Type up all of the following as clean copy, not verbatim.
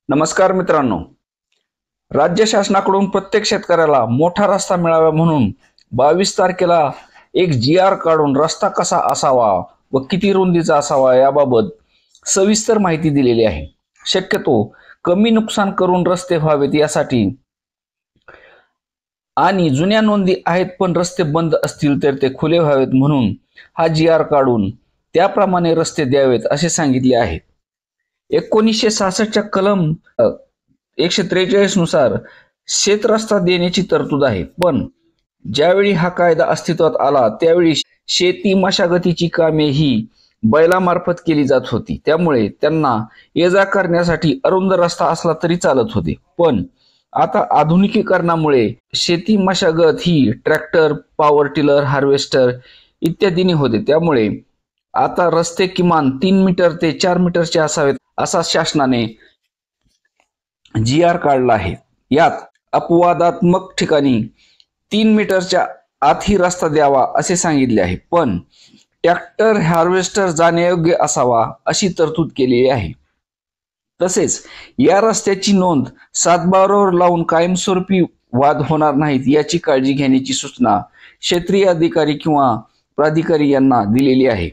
नमस्कार मित्रांनो. राज्य शासनाकडून प्रत्येक शेतकऱ्याला मोठा रस्ता मिळावा म्हणून 22 तारखेला एक GR काढून रस्ता कसा असावा व किती रुंदीचा असावा याबाबत सविस्तर माहिती दिलेली आहे. शक्यतो कमी नुकसान करून रस्ते व्हावेत यासाठी आणि जुन्या नोंदी आहेत पण रस्ते बंद असतील तर ते खुले व्हावेत म्हणून हा GR काढून त्याप्रमाणे रस्ते द्यावेत असे सांगितले आहे. 1966च्या कलम 143 नुसार शेत रस्ता देण्याची तरतूद आहे. पण ज्यावेळी हा कायदा अस्तित्वात आला त्यावेळी शेती मशागतीची कामे ही बैलामार्फत केली जात होती. त्यामुळे त्यांना ये जा करण्यासाठी अरुंद रस्ता असला तरी चालत होते. पण आता आधुनिकीकरणामुळे शेती मशागत ही ट्रॅक्टर, पॉवर टिलर, हार्वेस्टर इत्यादीने होते. त्यामुळे आता रस्ते किमान 3 मीटर ते 4 मीटरचे असावेत असा शासनाने GR काढला आहे. यात अपवादात्मक ठिकाणी 3 मीटरच्या आतही रस्ता द्यावा असे सांगितले आहे. पण ट्रॅक्टर, हार्वेस्टर जाण्यायोग्य असावा अशी तरतूद केलेली आहे. तसेच या रस्त्याची नोंद सातबारावर लावून कायमस्वरूपी वाद होणार नाहीत याची काळजी घेण्याची सूचना क्षेत्रीय अधिकारी किंवा प्राधिकारी यांना दिलेली आहे.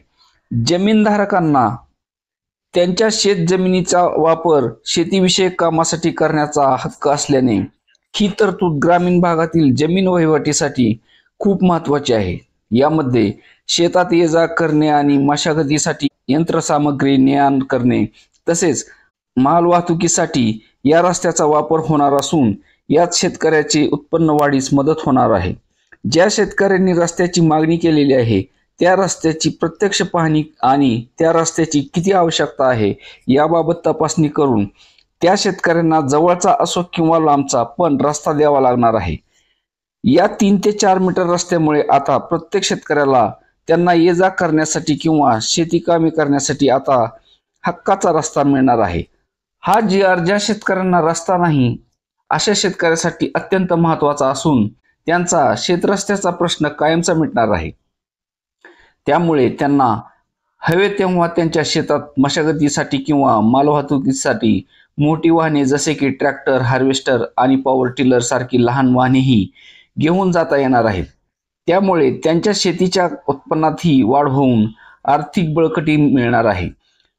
जमीनधारकांना त्यांच्या शेत जमिनीचा वापर शेतीविषयक कामासाठी करण्याचा हक्क असल्याने ही तरतूद ग्रामीण भागातील जमीन वहिवाटीसाठी खूप महत्त्वाची आहे. यामध्ये शेतात ये जा करणे आणि मशागतीसाठी यंत्रसामग्री ने-आण करणे तसेच मालवाहतुकीसाठी या रस्त्याचा वापर होणार असून यात शेतकऱ्याचे उत्पन्न वाढीस मदत होणार आहे. ज्या शेतकऱ्यांनी रस्त्याची मागणी केलेली आहे त्या रस्त्याची प्रत्यक्ष पाहणी आणि त्या रस्त्याची किती आवश्यकता आहे याबाबत तपासणी करून त्या शेतकऱ्यांना जवळचा असो किंवा लांबचा पण रस्ता द्यावा लागणार आहे. या 3 ते 4 मीटर रस्त्यामुळे आता प्रत्येक शेतकऱ्याला त्यांना ये जा करण्यासाठी किंवा शेती कामे करण्यासाठी आता हक्काचा रस्ता मिळणार आहे. हा GR ज्या शेतकऱ्यांना रस्ता नाही अशा शेतकऱ्यासाठी अत्यंत महत्त्वाचा असून त्यांचा शेतरस्त्याचा प्रश्न कायमचा मिटणार आहे. त्यामुळे त्यांना हवे तेव्हा त्यांच्या शेतात मशागतीसाठी किंवा मालवाहतुकीसाठी मोठी वाहने जसे की ट्रॅक्टर, हार्वेस्टर आणि पॉवर टिलर सारखी लहान वाहनेही घेऊन जाता येणार आहेत. त्यामुळे त्यांच्या शेतीच्या उत्पन्नातही वाढ होऊन आर्थिक बळकटी मिळणार आहे.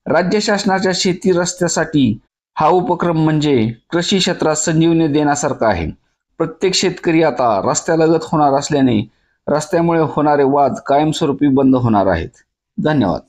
राज्य शासनाच्या शेती रस्त्यासाठी हा उपक्रम म्हणजे कृषी क्षेत्रात संजीवनी देण्यासारखा आहे. प्रत्येक शेतकरी आता रस्त्यालगत होणार असल्याने रस्त्यामुळे होणारे वाद कायमस्वरूपी बंद होणार आहेत. धन्यवाद.